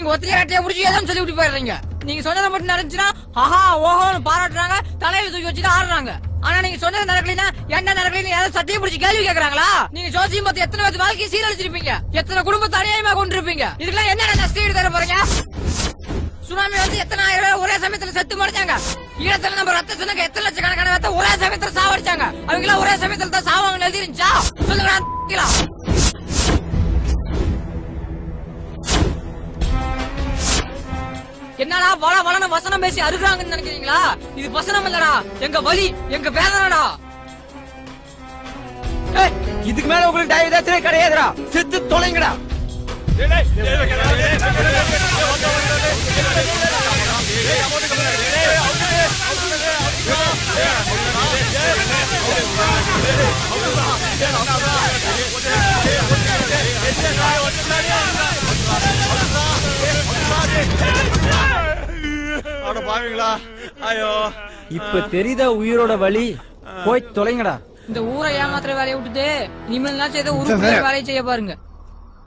ஒத்தையாட்டியா முடிச்சு ஏதோ சொல்லி விட்டு போயிடுறீங்க. நீங்க சொன்னதை மட்டும் நடந்துச்சுன்னா ஆஹா ஓஹோன்னு பாராட்டுறாங்க, தலையில தூக்கி வச்சுட்டு ஆடுறாங்க. ஆனா நீங்க சொன்னது நடக்கலைன்னா என்ன நடக்கலன்னு யாரும் சட்டையை பிடிச்சி கேள்வி கேட்கறாங்களா? நீங்க ஜோசியம் பார்த்து எத்தனை பேர் வாழ்க்கையை சீரழிச்சிருப்பீங்க, எத்தனை குடும்பத்தை அநியாயமா கொண்டிருப்பீங்க. இதுக்கெல்லாம் என்ன நஷ்டம் தர போறீங்க? சுனாமி வந்து எத்தனை ஆயிரம் பேர் ஒரே சமயத்துல செத்து மறைச்சாங்க. ஈழத்துல நம்ம ரத்த சொன்னாங்க எத்தனை லட்சக்கணக்கான பேர்த்த ஒரே சமயத்துல சாவடிச்சாங்க. அவங்க எல்லாம் ஒரே சமயத்துல தான் சாவாங்க எழுதி இருந்துச்சா? சொல்லுங்க. என்னடா வள வளன வசனம் பேசி அருகுறாங்கன்னு நினைக்கிறீங்களா? இது வசனம் இல்லடா, எங்க வலி, எங்க வேதனடா. இதுக்கு மேல உங்களுக்கு தைரியமே கிடையாதுடா. செத்து தொலைங்கடா. இப்ப தெரியுதா உயிரோட வலி? போய் தொலைங்கடா. இந்த ஊரை ஏமாத்துற வேலையை விட்டுட்டு இனிமேல் ஏதோ உருப்படி வேலையை செய்ய பாருங்க.